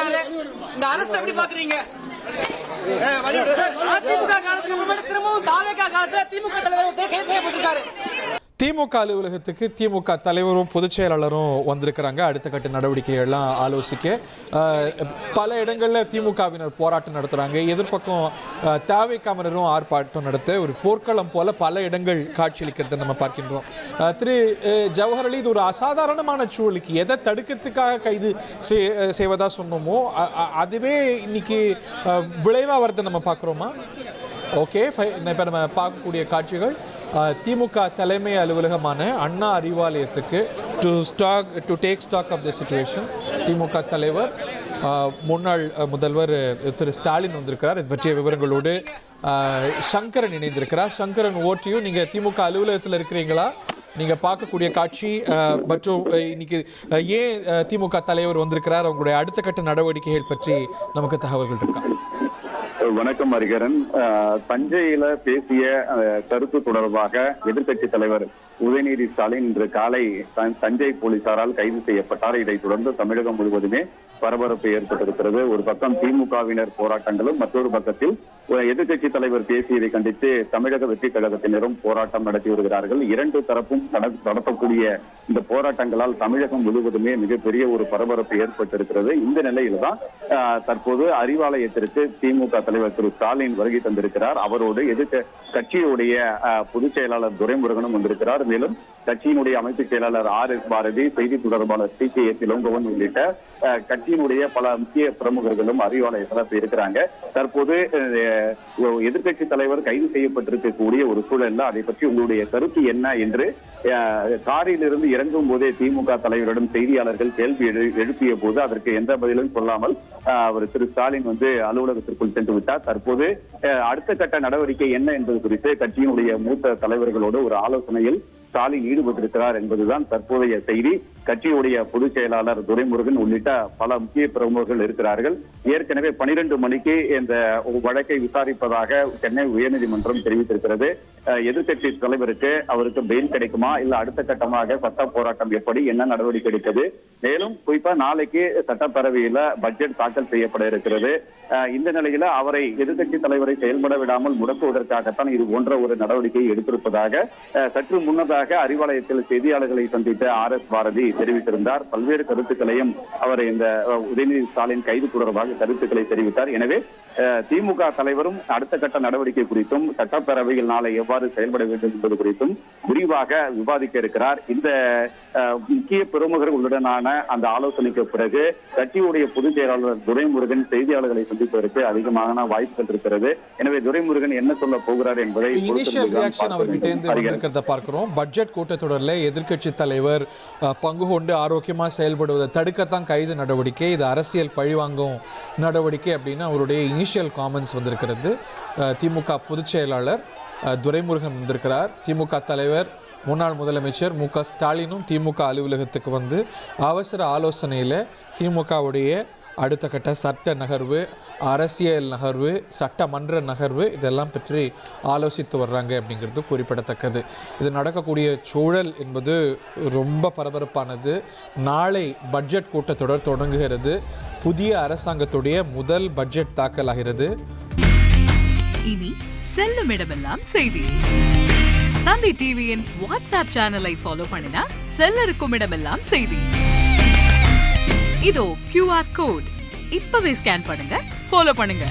இருக்காரு. இந்த அரசு எப்படி பாக்குறீங்க? அதிமுக காலத்துக்கு முன்னாடி திரும்பவும் தாவேகா காலத்துல திமுக தலைவர் கைது செய்யப்பட்டிருக்காரு. திமுக அலுவலகத்துக்கு திமுக தலைவரும் பொதுச் செயலாளரும் வந்திருக்கிறாங்க. அடுத்த கட்ட நடவடிக்கைகள்லாம் ஆலோசிக்க பல இடங்களில் திமுகவினர் போராட்டம் நடத்துகிறாங்க. எதிர்ப்பக்கம் தாவேகாவினரும் ஆர்ப்பாட்டம் நடத்த ஒரு போர்க்களம் போல பல இடங்கள் காட்சியளிக்கிறத நம்ம பார்க்கின்றோம். திரு ஜவஹர் அலி, இது ஒரு அசாதாரணமான சூழலுக்கு எதை தடுக்கிறதுக்காக கைது செய்வதா சொன்னோமோ அதுவே இன்னைக்கு விளைவாக வரதை நம்ம பார்க்குறோமா? ஓகே, இப்போ நம்ம பார்க்கக்கூடிய காட்சிகள் திமுக தலைமை அலுவலகமான அண்ணா அறிவாலயத்துக்கு to take stock of the situation DMK தலைவர் முன்னாள் முதல்வர் திரு ஸ்டாலின் வந்திருக்கிறார். இது பற்றிய விவரங்களோடு சங்கரன் இணைந்திருக்கிறார். சங்கரன், ஓட்டியும் நீங்கள் திமுக அலுவலகத்தில் இருக்கிறீங்களா? நீங்கள் பார்க்கக்கூடிய காட்சி மற்றும் இன்னைக்கு ஏன் திமுக தலைவர் வந்திருக்கிறார், அவங்களுடைய அடுத்த கட்ட நடவடிக்கைகள் பற்றி நமக்கு தகவல்கள் இருக்கா? வணக்கம் ஹரிகரன். தஞ்சையில பேசிய கருத்து தொடர்பாக எதிர்கட்சி தலைவர் உதயநிதி ஸ்டாலின் இன்று காலை தஞ்சை போலீசாரால் கைது செய்யப்பட்டார். இதைத் தொடர்ந்து தமிழகம் முழுவதுமே பரபரப்பு ஏற்பட்டிருக்கிறது. ஒரு பக்கம் திமுகவினர் போராட்டங்களும், மற்றொரு பக்கத்தில் எதிர்கட்சி தலைவர் பேசியதை கண்டித்து தமிழக வெற்றி கழகத்தினரும் போராட்டம் நடத்தி வருகிறார்கள். இரண்டு தரப்பும் நடத்தக்கூடிய இந்த போராட்டங்களால் தமிழகம் முழுவதுமே மிகப்பெரிய ஒரு பரபரப்பு ஏற்பட்டிருக்கிறது. இந்த நிலையில்தான் தற்போது அறிவாலயத்திற்கு திமுக தலைவர் திரு ஸ்டாலின் வருகை தந்திருக்கிறார். அவரோடு கட்சியுடைய பொதுச் செயலாளர் துரைமுருகனும் வந்திருக்கிறார். மேலும் கட்சியினுடைய அமைப்பு செயலாளர் RS பாரதி, செய்தி தொடர்பாளர் TKS இளங்கோவன் உள்ளிட்ட கட்சியினுடைய பல முக்கிய பிரமுகர்களும் அறிவாலயத்தில் இருக்கிறாங்க. தற்போது எதிர்கட்சி தலைவர் கைது செய்யப்பட்டிருக்கக்கூடிய ஒரு சூழல்ல அதை பற்றி உங்களுடைய கருத்து என்ன என்று காரில் இருந்து இறங்கும் போதே திமுக தலைவரிடம் செய்தியாளர்கள் கேள்வி எழுப்பிய போது அதற்கு எந்த பதிலும் சொல்லாமல் அவர் திரு ஸ்டாலின் அலுவலகத்திற்குள் சென்று விட்டார். தற்போது அடுத்த கட்ட நடவடிக்கை என்ன என்பது குறித்து கட்சியினுடைய மூத்த தலைவர்களோடு ஒரு ஆலோசனையில் ஸ்டாலின் ஈடுபட்டிருக்கிறார் என்பதுதான் தற்போதைய செய்தி. கட்சியுடைய பொதுச் செயலாளர் துரைமுருகன் உள்ளிட்ட பல முக்கிய பிரமுகர்கள் இருக்கிறார்கள். ஏற்கனவே 12 மணிக்கு இந்த வழக்கை விசாரிப்பதாக சென்னை உயர்நீதிமன்றம் தெரிவித்திருக்கிறது. எதிர்கட்சி தலைவருக்கு அவருக்கு பெயில் கிடைக்குமா, இல்ல அடுத்த கட்டமாக சட்ட போராட்டம் எப்படி, என்ன நடவடிக்கை எடுக்கிறது? மேலும் குறிப்பா நாளைக்கு சட்டப்பேரவையில பட்ஜெட் தாக்கல் செய்யப்பட இருக்கிறது. இந்த நிலையில அவரை எதிர்கட்சி தலைவரை செயல்பட விடாமல் முடக்குவதற்காகத்தான் இது போன்ற ஒரு நடவடிக்கையை எடுத்திருப்பதாக சற்று முன்னதாக அறிவாலயத்தில் செய்தியாளர்களை சந்தித்த RS பாரதி தெரிவித்திருந்தார். பல்வேறு கருத்துக்களையும் அவர் இந்த உதயநிதி ஸ்டாலின் கைது தொடர்பாக கருத்துக்களை தெரிவித்தார். எனவே திமுக தலைவரும் அடுத்த கட்ட நடவடிக்கை குறித்தும் சட்டப்பேரவையில் நாளை எவ்வாறு செயல்பட வேண்டும் என்பது குறித்தும் விரிவாக விவாதிக்க இருக்கிறார். இந்த முக்கிய பிரமுகர்களுடனான அந்த ஆலோசனைக்கு பிறகு கட்சியுடைய பொதுச் செயலாளர் துரைமுருகன் செய்தியாளர்களை சந்திப்பதற்கு அதிகமான வாய்ப்புகள் இருக்கிறது. எனவே துரைமுருகன் என்ன சொல்ல போகிறார் என்பதை பார்க்கிறோம். பட்ஜெட் கூட்டத்தொடரில் எதிர்கட்சி தலைவர் பங்கு கொண்டு ஆரோக்கியமாக செயல்படுவதை தடுக்கத்தான் கைது நடவடிக்கை, இது அரசியல் பழிவாங்கும் நடவடிக்கை அப்படின்னு அவருடைய இனிஷியல் காமெண்ட்ஸ் வந்திருக்கிறது. திமுக பொதுச் செயலாளர் துரைமுருகன் வந்திருக்கிறார். திமுக தலைவர் முன்னாள் முதலமைச்சர் மு க ஸ்டாலினும் திமுக அலுவலகத்துக்கு வந்து அவசர ஆலோசனையில் திமுகவுடைய அடுத்த கட்ட சட்ட நகர்வு, அரசியல் நகர்வு, சட்டமன்ற நகர்வு இதெல்லாம் பற்றி ஆலோசித்து வர்றாங்க அப்படிங்கிறது குறிப்பிடத்தக்கது. இது நடக்கக்கூடிய சூழல் என்பது ரொம்ப பரபரப்பானது. நாளை பட்ஜெட் கூட்டத்தொடர் தொடங்குகிறது. புதிய அரசாங்கத்துடைய முதல் பட்ஜெட் தாக்கல் ஆகிறது. இனி செல்லும் இடமெல்லாம் செய்தி. தந்தி டிவியின் வாட்ஸ்அப் சேனலை ஃபாலோ பண்ணினா செல்ல இருக்கும் இடமெல்லாம் செய்தி. இதோ QR கோட் இப்பவே ஸ்கேன் பண்ணுங்க, ஃபாலோ பண்ணுங்க.